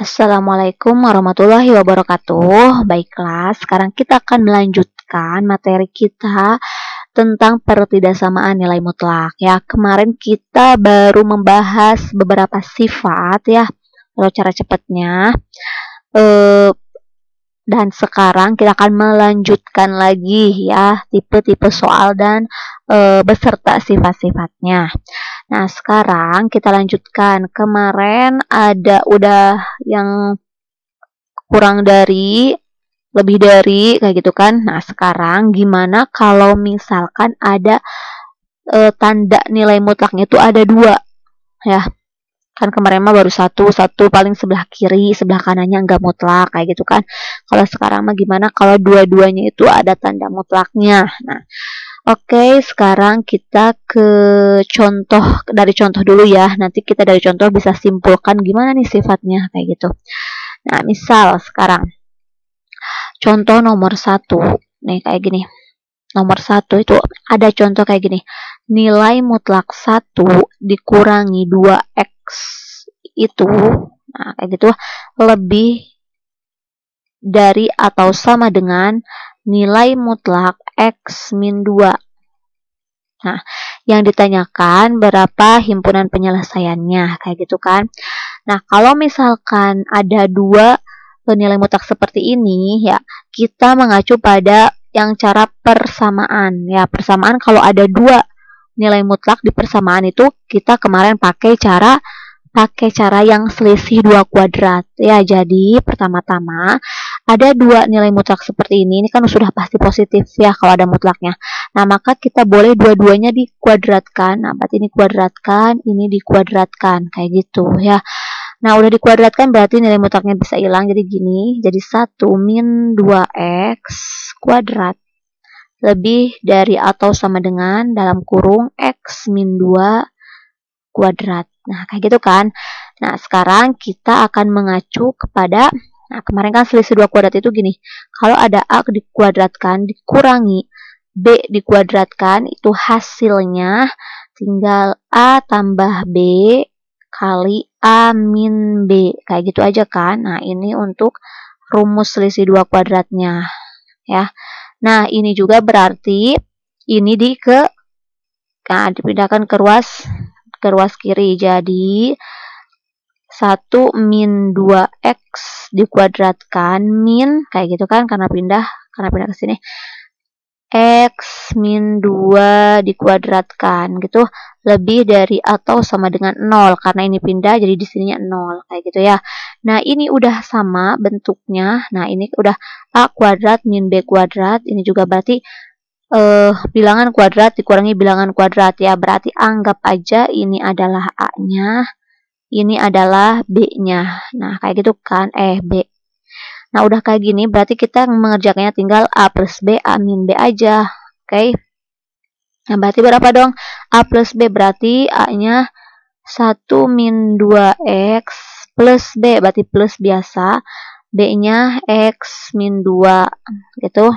Assalamualaikum warahmatullahi wabarakatuh. Baiklah, sekarang kita akan melanjutkan materi kita tentang pertidaksamaan nilai mutlak. Ya, kemarin kita baru membahas beberapa sifat ya, kalau cara cepatnya. Dan sekarang kita akan melanjutkan lagi ya, tipe-tipe soal dan beserta sifat-sifatnya. Nah, sekarang kita lanjutkan. Kemarin udah yang kurang dari, lebih dari, kayak gitu kan. Nah, sekarang gimana kalau misalkan ada tanda nilai mutlaknya itu ada dua, ya. Kan kemarin mah baru satu paling sebelah kiri, sebelah kanannya enggak mutlak, kayak gitu kan. Kalau sekarang mah gimana kalau dua-duanya itu ada tanda mutlaknya. Nah, oke, sekarang kita ke contoh, dari contoh dulu ya. Nanti kita dari contoh bisa simpulkan gimana nih sifatnya, kayak gitu. Nah, misal sekarang contoh nomor 1 nih kayak gini. Nomor 1 itu ada contoh kayak gini. Nilai mutlak 1 dikurangi 2x itu, nah kayak gitu, lebih dari atau sama dengan nilai mutlak x min 2. Nah, yang ditanyakan berapa himpunan penyelesaiannya, kayak gitu kan. Nah, kalau misalkan ada dua nilai mutlak seperti ini, ya kita mengacu pada yang cara persamaan. Ya, persamaan kalau ada dua nilai mutlak di persamaan itu, kita kemarin pakai cara yang selisih 2 kuadrat. Ya, jadi pertama-tama ada dua nilai mutlak seperti ini kan sudah pasti positif ya kalau ada mutlaknya. Nah, maka kita boleh dua-duanya dikuadratkan. Nah, berarti ini kuadratkan, ini dikuadratkan, kayak gitu ya. Nah, udah dikuadratkan berarti nilai mutlaknya bisa hilang. Jadi gini, jadi 1 min 2x kuadrat lebih dari atau sama dengan dalam kurung x min 2 kuadrat. Nah, kayak gitu kan. Nah, sekarang kita akan mengacu kepada, nah kemarin kan selisih 2 kuadrat itu gini. Kalau ada A dikuadratkan dikurangi B dikuadratkan, itu hasilnya tinggal A tambah B kali A min B. Kayak gitu aja kan. Nah, ini untuk rumus selisih 2 kuadratnya. Ya. Nah, ini juga berarti ini dipindahkan ke ruas kiri. Jadi 1 min 2x dikuadratkan min, kayak gitu kan, karena pindah ke sini. X min 2 dikuadratkan gitu, lebih dari atau sama dengan 0, karena ini pindah jadi di sininya 0, kayak gitu ya. Nah, ini udah sama bentuknya. Nah, ini udah A kuadrat min B kuadrat. Ini juga berarti bilangan kuadrat dikurangi bilangan kuadrat ya. Berarti anggap aja ini adalah A-nya, ini adalah B-nya. Nah, kayak gitu kan, B. Nah, udah kayak gini, berarti kita mengerjakannya tinggal A plus B, A min B aja. Oke. Nah, berarti berapa dong? A plus B berarti A-nya 1 min 2x plus B, berarti plus biasa. B-nya x min 2, gitu.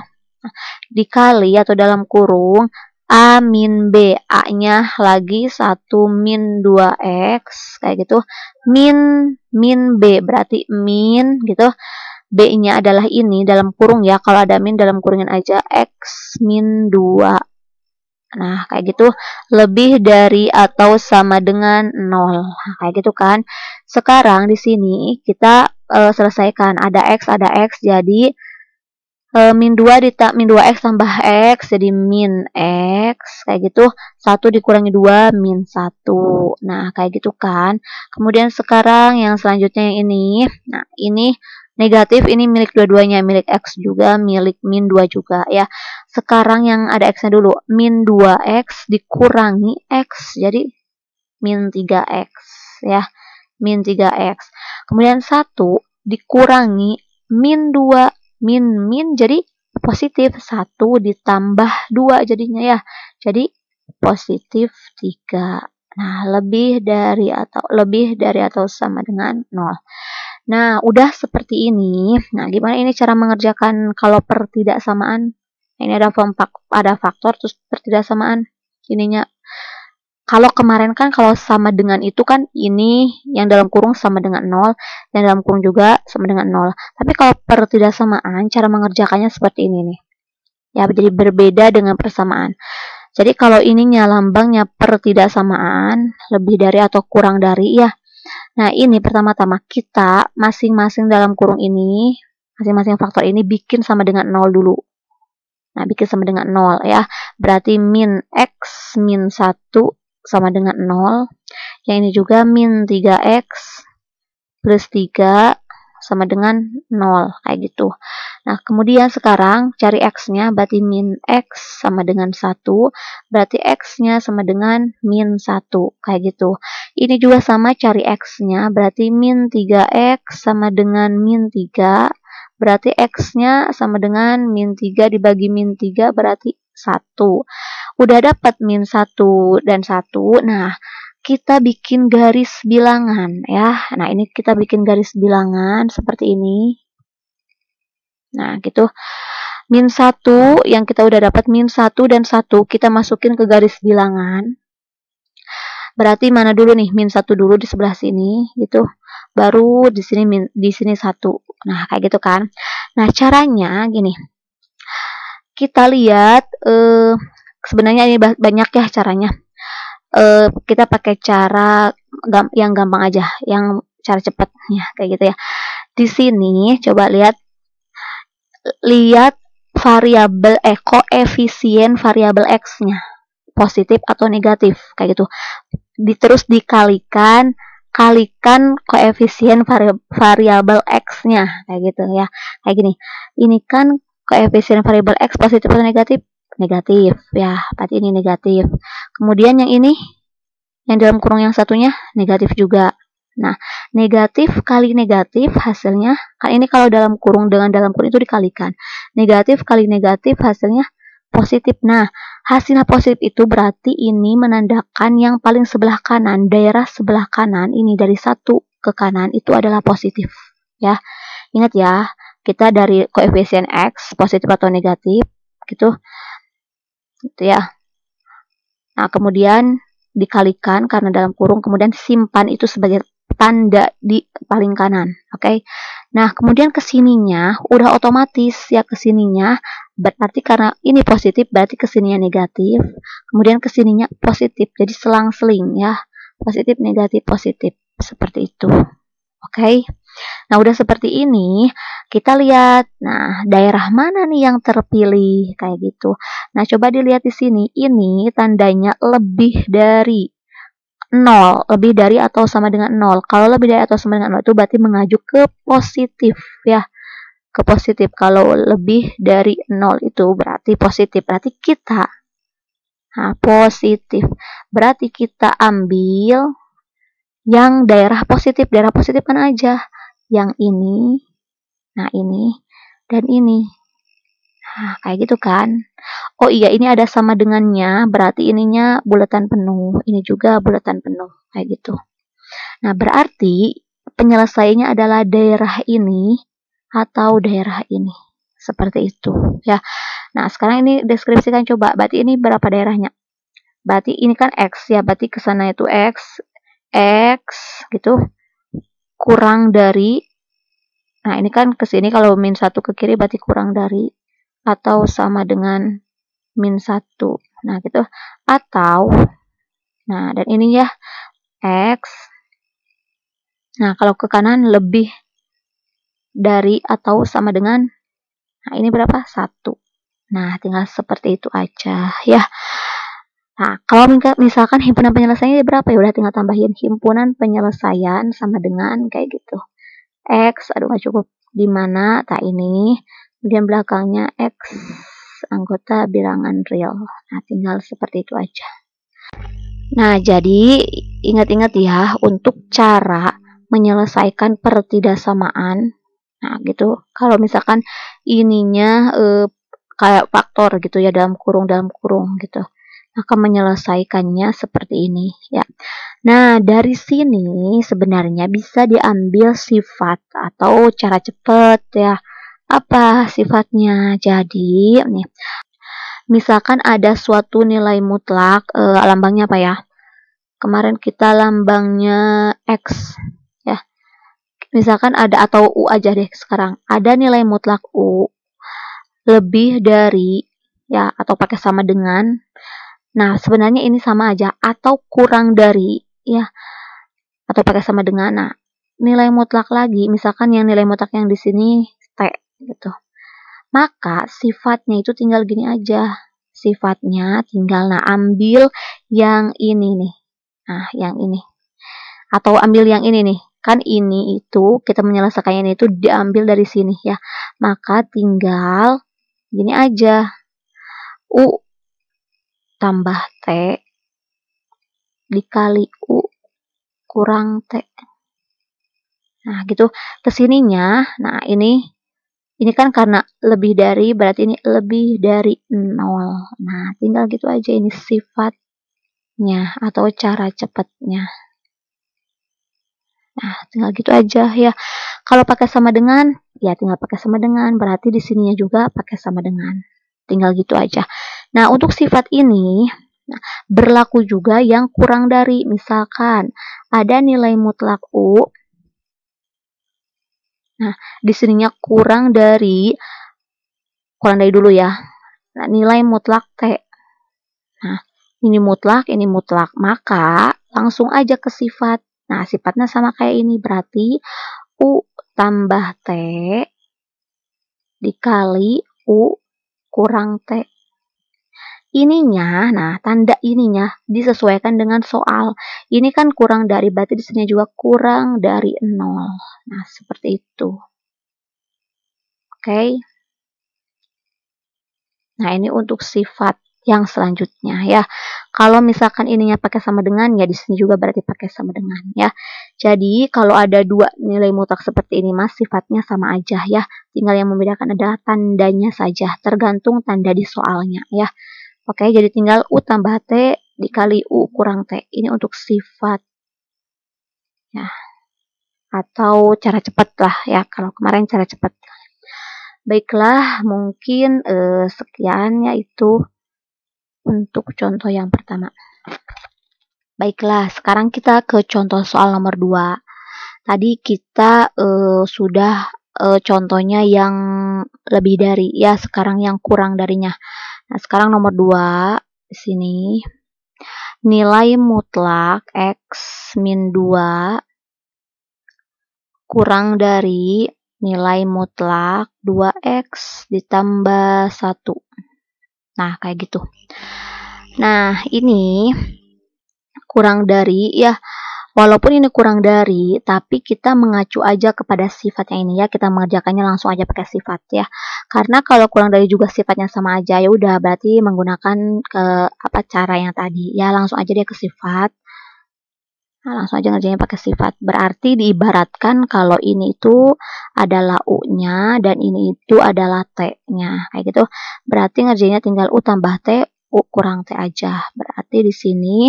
Dikali atau dalam kurung A min B, A-nya lagi 1 min 2x, kayak gitu. Min B, berarti min, gitu. B-nya adalah ini dalam kurung ya. Kalau ada min dalam kurungan aja, x min 2. Nah, kayak gitu, lebih dari atau sama dengan 0. Nah, kayak gitu kan. Sekarang di sini kita selesaikan. Ada x, jadi min 2x tambah x, jadi min x, kayak gitu. 1 dikurangi 2, min 1. Nah, kayak gitu kan. Kemudian sekarang yang selanjutnya yang ini. Nah, ini negatif, ini milik dua-duanya, milik x juga, milik min 2 juga ya. Sekarang yang ada x-nya dulu, min 2x dikurangi x, jadi min 3x ya, min 3x. Kemudian 1 dikurangi min 2, min jadi positif, 1 ditambah 2 jadinya ya, jadi positif 3. Nah, lebih dari atau sama dengan 0. Nah, udah seperti ini. Nah, gimana ini cara mengerjakan kalau pertidaksamaan? Ini ada faktor terus pertidaksamaan ininya Kalau kemarin kan kalau sama dengan itu kan ini yang dalam kurung sama dengan 0, yang dalam kurung juga sama dengan 0. Tapi kalau pertidaksamaan, cara mengerjakannya seperti ini nih. Ya, jadi berbeda dengan persamaan. Jadi kalau ininya lambangnya pertidaksamaan, lebih dari atau kurang dari ya. Nah, ini pertama-tama kita masing-masing dalam kurung ini, masing-masing faktor ini bikin sama dengan 0 dulu. Nah, bikin sama dengan 0 ya. Berarti min X min 1 sama dengan 0. Yang ini juga min 3X plus 3 sama dengan 0. Kayak gitu. Nah, kemudian sekarang cari X-nya, berarti min X sama dengan 1. Berarti X-nya sama dengan min 1. Kayak gitu. Ini juga sama, cari X-nya, berarti min 3X sama dengan min 3. Berarti X-nya sama dengan min 3 dibagi min 3 berarti 1. Udah dapat min 1 dan 1. Nah, kita bikin garis bilangan ya. Nah, ini kita bikin garis bilangan seperti ini. Nah, gitu. Min 1 yang kita udah dapat min 1 dan 1 kita masukin ke garis bilangan. Berarti mana dulu nih? Min 1 dulu di sebelah sini gitu. Baru di sini 1. Nah, kayak gitu kan. Nah, caranya gini. Kita lihat sebenarnya ini banyak ya caranya. Kita pakai cara yang gampang aja, yang cara cepat ya, kayak gitu ya. Di sini coba lihat variabel koefisien variabel X-nya positif atau negatif kayak gitu. Terus dikalikan koefisien variabel X-nya kayak gitu ya. Kayak gini. Ini kan koefisien variabel X positif atau negatif? Negatif ya, berarti ini negatif. Kemudian yang ini, yang dalam kurung yang satunya negatif juga. Nah, negatif kali negatif hasilnya, kan ini kalau dalam kurung dengan dalam kurung itu dikalikan. Negatif kali negatif hasilnya positif. Nah, hasilnya positif itu berarti ini menandakan yang paling sebelah kanan, daerah sebelah kanan ini dari 1 ke kanan itu adalah positif. Ya, ingat ya, kita dari koefisien X positif atau negatif gitu ya. Nah, kemudian dikalikan karena dalam kurung, kemudian simpan itu sebagai tanda di paling kanan. Oke. Nah, kemudian kesininya udah otomatis ya, kesininya berarti karena ini positif berarti kesininya negatif, kemudian kesininya positif, jadi selang-seling ya, positif negatif positif seperti itu. Oke. Nah, udah seperti ini, kita lihat, nah, daerah mana nih yang terpilih, kayak gitu. Nah, coba dilihat di sini, ini tandanya lebih dari 0, lebih dari atau sama dengan 0. Kalau lebih dari atau sama dengan 0 itu berarti mengacu ke positif, ya. Ke positif. Kalau lebih dari 0 itu berarti positif, berarti kita, nah, positif. Berarti kita ambil yang daerah positif kan aja. Yang ini, nah ini, dan ini. Nah, kayak gitu kan. Oh iya, ini ada sama dengannya, berarti ininya bulatan penuh. Ini juga bulatan penuh, kayak gitu. Nah, berarti penyelesaiannya adalah daerah ini atau daerah ini. Seperti itu, ya. Nah, sekarang ini deskripsikan coba. Berarti ini berapa daerahnya? Berarti ini kan X, ya. Berarti ke sana itu X gitu. Kurang dari, nah ini kan ke sini kalau min 1 ke kiri berarti kurang dari atau sama dengan min 1. Nah, gitu. Atau, nah, dan ini ya X. Nah, kalau ke kanan lebih dari atau sama dengan, nah ini berapa? 1. Nah, tinggal seperti itu aja ya. Nah, kalau misalkan himpunan penyelesaiannya berapa ya, udah tinggal tambahin himpunan penyelesaian sama dengan kayak gitu. X, aduh nggak cukup. Di mana? Tak ini. Kemudian belakangnya X, anggota bilangan real. Nah, tinggal seperti itu aja. Nah, jadi ingat-ingat ya, untuk cara menyelesaikan pertidaksamaan. Nah, gitu. Kalau misalkan ininya kayak faktor gitu ya, dalam kurung gitu. Maka menyelesaikannya seperti ini ya. Nah, dari sini sebenarnya bisa diambil sifat atau cara cepat ya. Apa sifatnya? Jadi, nih, misalkan ada suatu nilai mutlak, lambangnya apa ya? kemarin kita lambangnya X ya. Misalkan ada, atau U aja deh sekarang. Ada nilai mutlak U lebih dari ya, atau pakai sama dengan. Nah, sebenarnya ini sama aja, atau kurang dari ya, atau pakai sama dengan. Nah, nilai mutlak lagi, misalkan yang nilai mutlak yang di sini T gitu. Maka sifatnya itu tinggal gini aja. Sifatnya tinggal ambil yang ini nih. Nah, yang ini. Atau ambil yang ini nih. Kan ini itu kita menyelesaikannya itu diambil dari sini ya. Maka tinggal gini aja. U tambah T dikali U kurang T. Nah, gitu. Kesininya, nah ini kan karena lebih dari, berarti ini lebih dari 0. Nah, tinggal gitu aja, ini sifatnya atau cara cepatnya. Nah, tinggal gitu aja ya. Kalau pakai sama dengan, ya tinggal pakai sama dengan, berarti di sininya juga pakai sama dengan. Tinggal gitu aja. Nah, untuk sifat ini berlaku juga yang kurang dari. Misalkan ada nilai mutlak U. Nah, di sininya kurang dari dulu ya. Nah, nilai mutlak T. Nah, ini mutlak, maka langsung aja ke sifat. Nah, sifatnya sama kayak ini, berarti U tambah T dikali U kurang T. Ininya, nah tanda ininya disesuaikan dengan soal. Ini kan kurang dari, berarti di sini juga kurang dari 0. Nah, seperti itu. Oke. Nah, ini untuk sifat yang selanjutnya ya. Kalau misalkan ininya pakai sama dengan, ya di sini juga berarti pakai sama dengan ya. Jadi kalau ada dua nilai mutlak seperti ini Mas, sifatnya sama aja ya. Tinggal yang membedakan adalah tandanya saja, tergantung tanda di soalnya ya. Oke, jadi tinggal U tambah T dikali U kurang T. Ini untuk sifat ya. Atau cara cepat lah ya. Kalau kemarin cara cepat. Baiklah, mungkin sekian yaitu untuk contoh yang pertama. Baiklah, sekarang kita ke contoh soal nomor 2. Tadi kita sudah contohnya yang lebih dari ya, sekarang yang kurang darinya. Nah, sekarang nomor 2 di sini nilai mutlak X min 2 kurang dari nilai mutlak 2X ditambah 1. Nah, kayak gitu. Nah, ini kurang dari ya, walaupun ini kurang dari, tapi kita mengacu aja kepada sifatnya ini ya, kita mengerjakannya langsung aja pakai sifat ya. Karena kalau kurang dari juga sifatnya sama aja, ya udah berarti menggunakan cara yang tadi ya, langsung aja dia ke sifat. Nah, langsung aja ngerjainnya pakai sifat. Berarti diibaratkan kalau ini itu adalah U-nya dan ini itu adalah T-nya. Kayak gitu. Berarti ngerjainnya tinggal U tambah T, U kurang T aja. Berarti di sini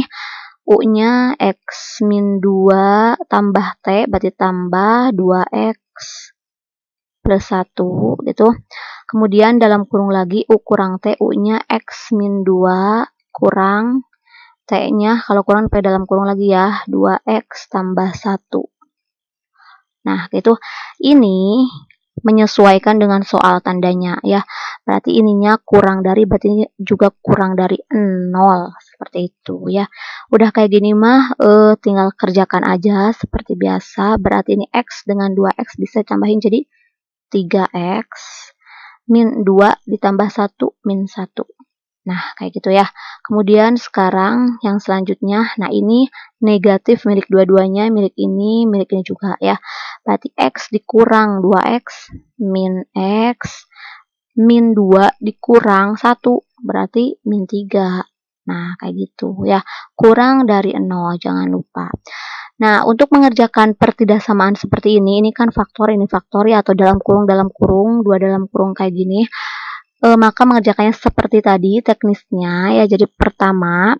U-nya X min 2 tambah T, berarti tambah 2X plus 1 gitu. Kemudian dalam kurung lagi U kurang T, U-nya X min 2 kurang T-nya, kalau kurang pakai dalam kurung lagi ya, 2X tambah 1. Nah, gitu. Ini menyesuaikan dengan soal tandanya ya. Berarti ininya kurang dari, berarti ini juga kurang dari 0. Seperti itu ya. Udah kayak gini mah tinggal kerjakan aja seperti biasa. Berarti ini X dengan 2X bisa tambahin jadi 3X min 2 ditambah 1 min 1. Nah, kayak gitu ya. Kemudian sekarang yang selanjutnya, nah ini negatif milik dua-duanya, milik ini juga ya. Berarti X dikurang 2X min X min 2 dikurang 1, berarti min 3. Nah, kayak gitu ya. Kurang dari 0, jangan lupa. Nah, untuk mengerjakan pertidaksamaan seperti ini kan faktor, ini faktor ya, atau dalam kurung, 2 dalam kurung kayak gini. Maka mengerjakannya seperti tadi teknisnya ya. Jadi pertama,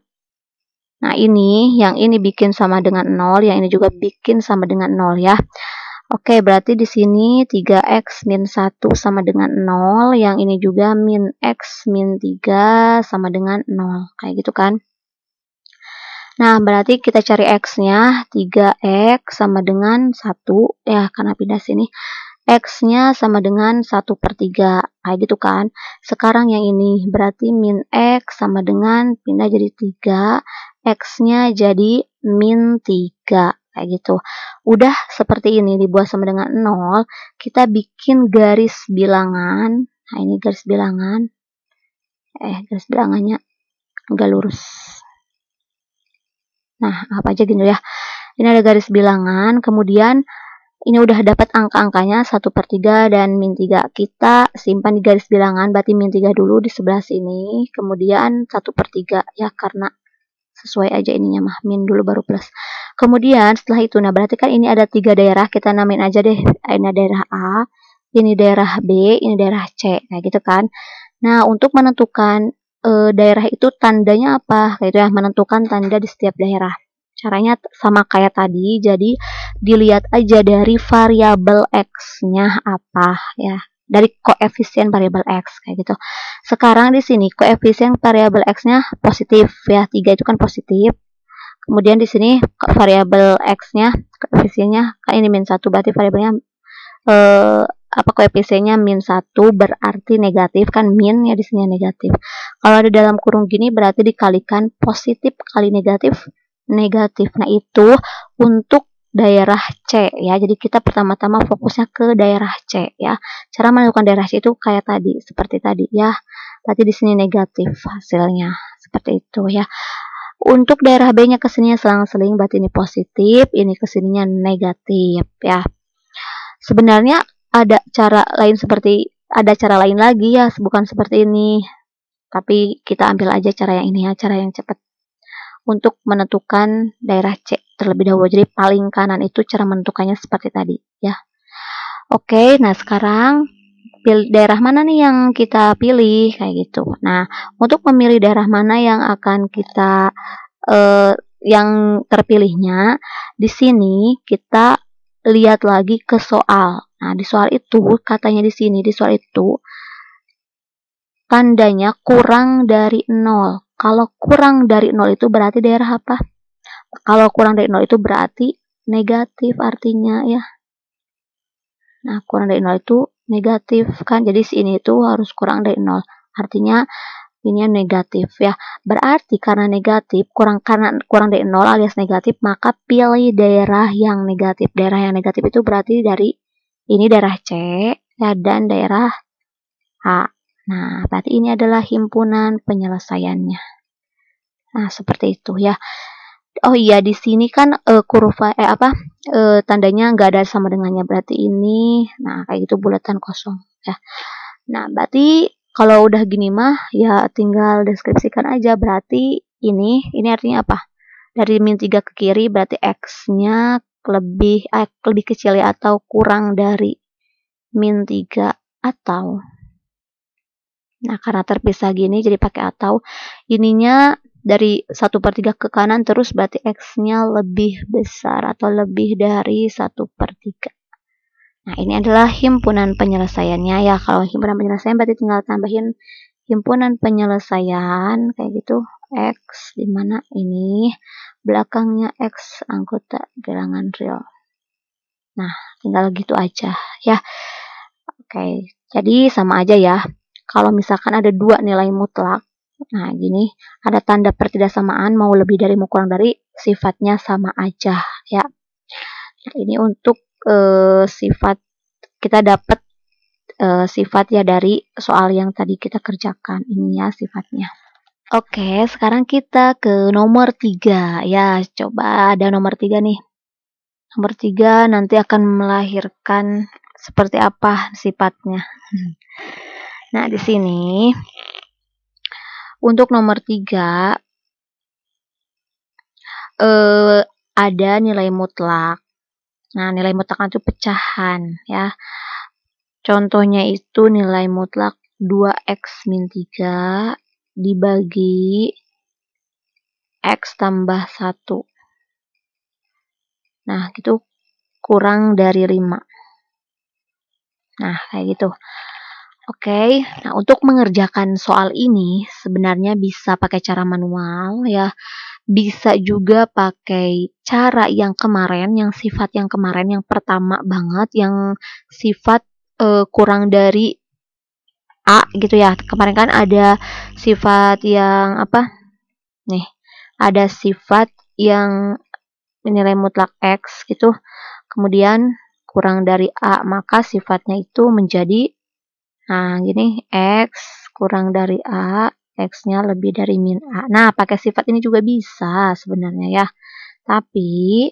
nah ini yang ini bikin sama dengan 0, yang ini juga bikin sama dengan 0 ya. Oke, berarti di sini 3X min 1 sama dengan 0, yang ini juga min X min 3 sama dengan 0, kayak gitu kan. Nah, berarti kita cari X-nya, 3X sama dengan 1, ya karena pindah sini. X-nya sama dengan 1/3, kayak gitu kan. Sekarang yang ini, berarti min X sama dengan, pindah jadi 3, X-nya jadi min 3, kayak gitu. Udah seperti ini, dibuat sama dengan 0, kita bikin garis bilangan. Nah, ini garis bilangan. Garis bilangannya nggak lurus. Nah, apa aja gitu ya. Ini ada garis bilangan, kemudian ini udah dapat angka-angkanya 1/3 dan min 3. Kita simpan di garis bilangan, berarti min 3 dulu di sebelah sini, kemudian 1/3 ya, karena sesuai aja ininya mah, min dulu baru plus. Kemudian setelah itu, nah berarti kan ini ada 3 daerah, kita namain aja deh, ini daerah A, ini daerah B, ini daerah C, kayak gitu kan. Nah, untuk menentukan daerah itu tandanya apa, kayak gitu ya, menentukan tanda di setiap daerah. Caranya sama kayak tadi, jadi dilihat aja dari variabel X-nya apa ya, dari koefisien variabel X kayak gitu. Sekarang di sini koefisien variabel X-nya positif ya, 3 itu kan positif. Kemudian di sini variabel X-nya koefisiennya kan ini min 1, berarti variabelnya koefisiennya min 1 berarti negatif kan, min ya di sini negatif. Kalau ada dalam kurung gini berarti dikalikan positif kali negatif. Nah, itu untuk daerah C ya. Jadi kita pertama-tama fokusnya ke daerah C ya. Cara menentukan daerah C itu kayak tadi, seperti tadi ya. Berarti di sini negatif hasilnya. Seperti itu ya. Untuk daerah B-nya kesininya selang-seling, berarti ini positif, ini kesininya negatif ya. Sebenarnya ada cara lain lagi ya, bukan seperti ini. Tapi kita ambil aja cara yang ini ya, cara yang cepat. Untuk menentukan daerah C terlebih dahulu. Jadi paling kanan itu cara menentukannya seperti tadi ya. Oke, nah sekarang daerah mana nih yang kita pilih kayak gitu. Nah, untuk memilih daerah mana yang akan kita yang terpilihnya, di sini kita lihat lagi ke soal. Nah, di soal itu katanya di sini, di soal itu tandanya kurang dari 0. Kalau kurang dari 0 itu berarti daerah apa? Kalau kurang dari 0 itu berarti negatif artinya ya. Nah, kurang dari 0 itu negatif kan. Jadi sini itu harus kurang dari 0. Artinya ini negatif ya. Berarti karena negatif, kurang dari 0 alias negatif, maka pilih daerah yang negatif. Daerah yang negatif itu berarti dari ini daerah C ya, dan daerah A. Nah, berarti ini adalah himpunan penyelesaiannya. Nah, seperti itu ya. Oh iya, di sini kan kurva tandanya nggak ada sama dengannya, berarti ini, nah kayak gitu bulatan kosong ya. Nah, berarti kalau udah gini mah ya tinggal deskripsikan aja, berarti ini artinya apa? Dari min 3 ke kiri berarti X-nya lebih kecil ya, atau kurang dari min 3 atau. Nah, karena terpisah gini jadi pakai atau. Ininya dari 1/3 ke kanan terus berarti X-nya lebih besar atau lebih dari 1/3. Nah, ini adalah himpunan penyelesaiannya ya. Kalau himpunan penyelesaian berarti tinggal tambahin himpunan penyelesaian kayak gitu. X dimana ini belakangnya X anggota bilangan real. Nah, tinggal gitu aja ya. Oke, jadi sama aja ya. Kalau misalkan ada dua nilai mutlak, nah gini, ada tanda pertidaksamaan, mau lebih dari mau kurang dari, sifatnya sama aja ya. Nah, ini untuk sifat, kita dapat sifat ya dari soal yang tadi kita kerjakan, ini ya sifatnya. Oke, sekarang kita ke nomor 3 ya. Coba ada nomor 3 nih. Nomor 3 nanti akan melahirkan seperti apa sifatnya. Nah, di sini untuk nomor 3 ada nilai mutlak. Nah, nilai mutlak itu pecahan ya. Contohnya itu nilai mutlak 2x min 3 dibagi x tambah 1. Nah, itu kurang dari 5. Nah, kayak gitu. Oke, nah untuk mengerjakan soal ini sebenarnya bisa pakai cara manual ya. bisa juga pakai cara yang kemarin, yang sifat yang kemarin, yang pertama banget, yang sifat kurang dari A gitu ya. Kemarin kan ada sifat yang apa? Nih, ada sifat yang nilai mutlak X gitu. Kemudian kurang dari A, maka sifatnya itu menjadi gini, X kurang dari A, X-nya lebih dari min A. Nah, pakai sifat ini juga bisa sebenarnya ya. Tapi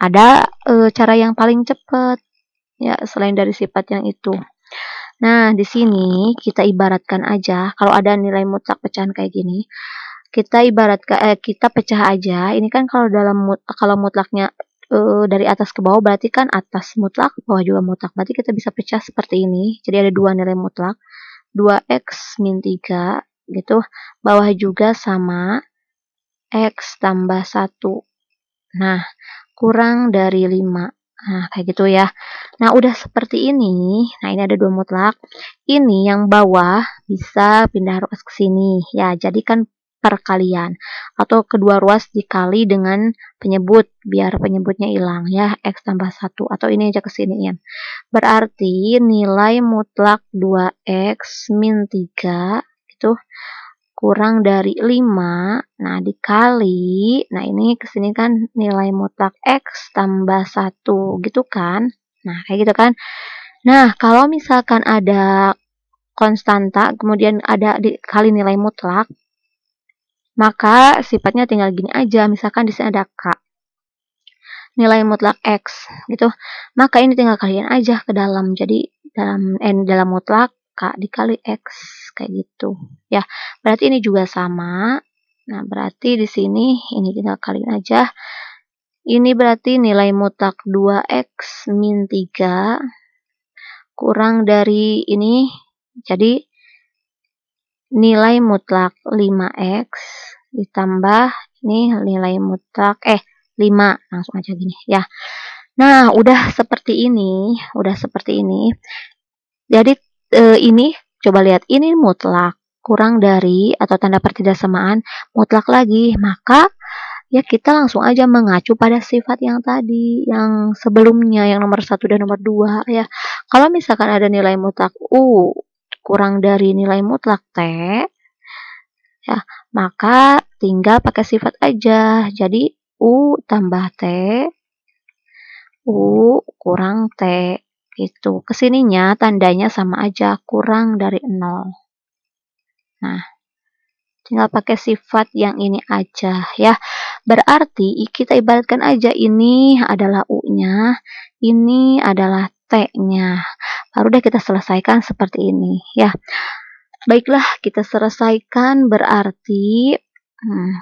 ada cara yang paling cepat ya selain dari sifat yang itu. Nah, di sini kita ibaratkan aja kalau ada nilai mutlak pecahan kayak gini, kita kita pecah aja. Ini kan kalau mutlaknya dari atas ke bawah berarti kan atas mutlak, bawah juga mutlak. Berarti kita bisa pecah seperti ini. Jadi ada dua nilai mutlak, 2x min 3 gitu. Bawah juga sama x tambah 1. Nah, kurang dari 5. Nah, kayak gitu ya. Nah, udah seperti ini. Nah, ini ada dua mutlak. Ini yang bawah bisa pindah ruas ke sini. Ya, jadikan perkalian. Atau kedua ruas dikali dengan penyebut. Biar penyebutnya hilang ya. X tambah 1. Atau ini aja ke sini ya. Berarti nilai mutlak 2x min 3 itu kurang dari 5, nah dikali, nah ini kesini kan nilai mutlak X tambah 1 gitu kan, nah kayak gitu kan. Nah kalau misalkan ada konstanta kemudian ada dikali nilai mutlak, maka sifatnya tinggal gini aja, misalkan di sini ada K nilai mutlak X gitu, maka ini tinggal kalian aja ke dalam, jadi dalam mutlak K dikali X kayak gitu ya. Berarti ini juga sama. Nah, berarti di sini ini tinggal kalian aja. Ini berarti nilai mutlak 2x min 3 kurang dari ini. Jadi nilai mutlak 5x ditambah ini nilai mutlak 5. Langsung aja gini ya. Nah, udah seperti ini. Jadi ini coba lihat, ini mutlak kurang dari atau tanda pertidaksamaan mutlak lagi, maka ya kita langsung aja mengacu pada sifat yang tadi, yang sebelumnya, yang nomor 1 dan nomor 2 ya. Kalau misalkan ada nilai mutlak U kurang dari nilai mutlak T ya, maka tinggal pakai sifat aja. Jadi U tambah T, U kurang T gitu. Kesininya tandanya sama aja, kurang dari 0. Nah, tinggal pakai sifat yang ini aja ya. Berarti kita ibaratkan aja ini adalah U-nya, ini adalah T-nya. Baru deh kita selesaikan seperti ini ya. Baiklah, kita selesaikan berarti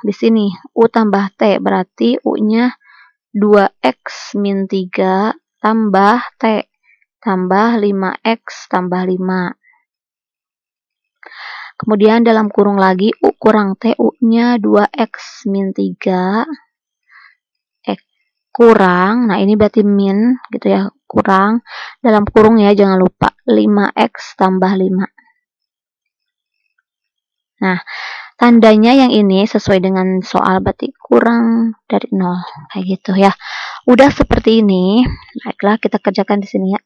di sini U tambah T berarti U-nya 2x min 3 tambah T tambah 5x tambah 5. Kemudian dalam kurung lagi U kurang T, U-nya 2x min 3 kurang, nah ini berarti min gitu ya, kurang dalam kurung ya, jangan lupa 5x tambah 5. Nah, tandanya yang ini sesuai dengan soal, berarti kurang dari 0 kayak gitu ya. Udah seperti ini. Baiklah, kita kerjakan di sini ya.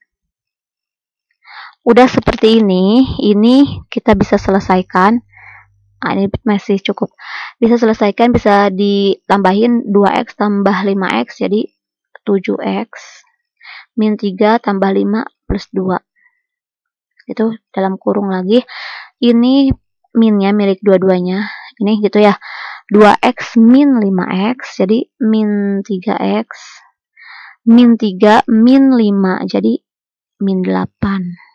Udah seperti ini kita bisa selesaikan. Nah, ini masih cukup. Bisa selesaikan, bisa ditambahin 2x tambah 5x, jadi 7x. Min 3 tambah 5 plus 2. Itu dalam kurung lagi. Ini minnya milik dua-duanya. Ini gitu ya. 2x min 5x, jadi min 3x. Min 3 min 5, jadi min 8.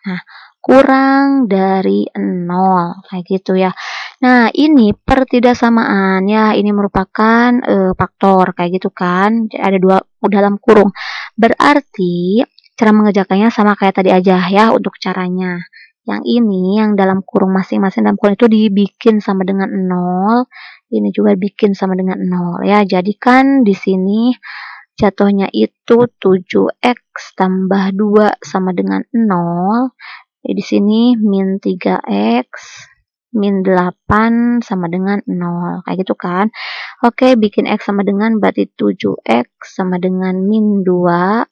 Nah, kurang dari 0 kayak gitu ya. Nah, ini pertidaksamaan ya, ini merupakan faktor kayak gitu kan. Ada dua dalam kurung. Berarti cara mengerjakannya sama kayak tadi aja ya untuk caranya. Yang ini yang dalam kurung masing-masing dalam kurung itu dibikin sama dengan 0. Ini juga bikin sama dengan 0 ya. Jadi kan di sini jatuhnya itu 7x tambah 2 sama dengan 0. Di sini min 3x min 8 sama dengan 0. Kayak gitu kan. Oke, bikin X sama dengan berarti 7X sama dengan min 2.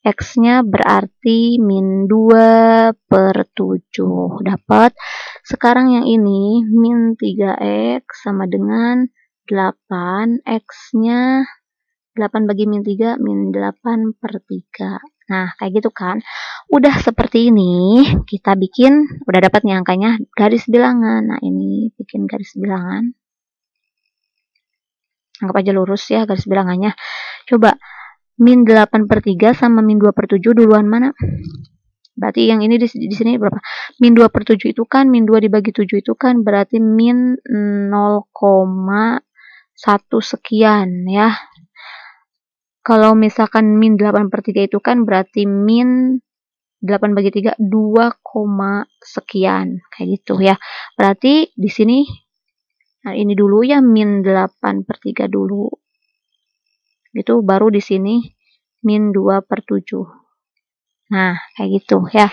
X-nya berarti min 2 per 7. Dapat. Sekarang yang ini min 3X sama dengan 8. X-nya 8 bagi min 3, min 8 per 3. Nah, kayak gitu kan. Udah seperti ini, kita bikin, udah dapat nih angkanya, garis bilangan. Nah, ini bikin garis bilangan. Anggap aja lurus ya garis bilangannya. Coba, min 8 per 3 sama min 2 per 7 duluan mana? Berarti yang ini di sini berapa? Min 2 per 7 itu kan, min 2 dibagi 7 itu kan berarti min 0,1 sekian ya. Kalau misalkan min 8 per 3 itu kan berarti min 8 bagi 3 2, sekian. Kayak gitu ya. Berarti di sini, nah ini dulu ya min 8 per 3 dulu. Gitu, baru di sini min 2 per 7. Nah, kayak gitu ya.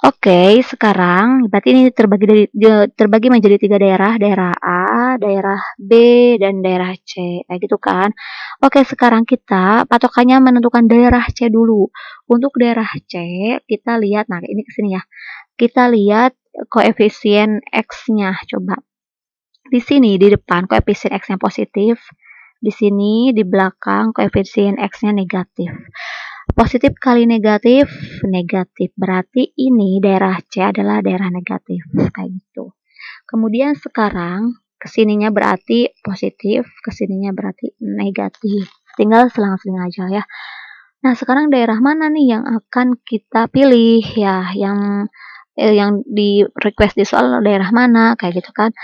Oke, sekarang berarti ini terbagi menjadi 3 daerah, daerah A, daerah B, dan daerah C, kayak gitu kan. Oke, sekarang kita patokannya menentukan daerah C dulu. Untuk daerah C, kita lihat, nah ini ke sini ya. Kita lihat koefisien X-nya, coba. Di sini di depan koefisien X-nya positif, di sini di belakang koefisien X-nya negatif. Positif kali negatif, negatif. Berarti ini daerah C adalah daerah negatif. Kayak gitu. Kemudian sekarang kesininya berarti positif, kesininya berarti negatif. Tinggal selang-seling aja ya. Nah, sekarang daerah mana nih yang akan kita pilih ya? Yang di request di soal daerah mana? Kayak gitu kan.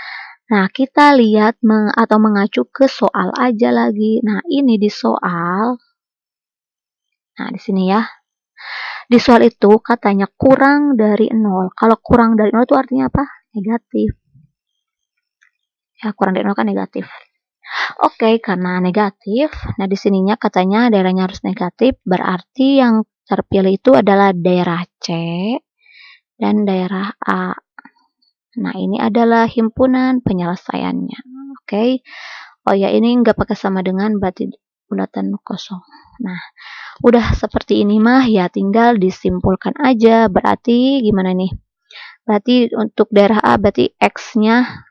Nah, kita lihat atau mengacu ke soal aja lagi. Nah, ini di soal. Nah, di sini ya. Di soal itu katanya kurang dari 0. Kalau kurang dari 0 itu artinya apa? Negatif. Ya, kurang dari 0 kan negatif. Oke, karena negatif, nah di sininya katanya daerahnya harus negatif, berarti yang terpilih itu adalah daerah C dan daerah A. Nah, ini adalah himpunan penyelesaiannya. Oke. Oh ya, ini nggak pakai sama dengan, berarti bulatan kosong. Nah, udah seperti ini mah ya tinggal disimpulkan aja. Berarti gimana nih? Berarti untuk daerah A berarti X-nya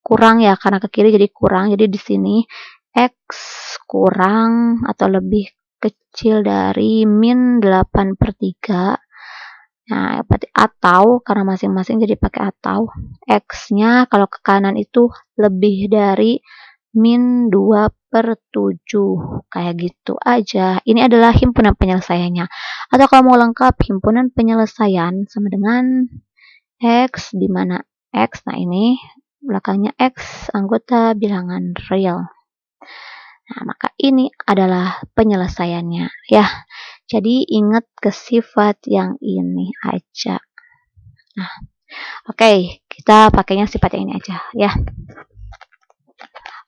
kurang ya, karena ke kiri jadi kurang. Jadi di sini X kurang atau lebih kecil dari min 8 per 3. Nah, berarti atau karena masing-masing jadi pakai atau. X-nya kalau ke kanan itu lebih dari min 2 per 7. Kayak gitu aja. Ini adalah himpunan penyelesaiannya. Atau kalau mau lengkap, himpunan penyelesaian sama dengan X, di mana X, nah ini belakangnya X, anggota bilangan real. Nah, maka ini adalah penyelesaiannya ya. Jadi ingat ke sifat yang ini aja. Nah, oke, kita pakainya sifat yang ini aja ya.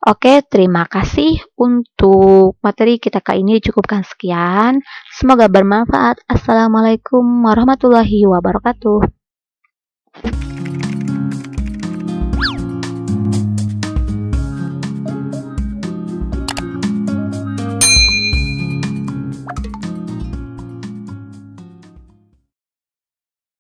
Oke, terima kasih untuk materi kita kali ini, cukupkan sekian. Semoga bermanfaat. Assalamualaikum warahmatullahi wabarakatuh.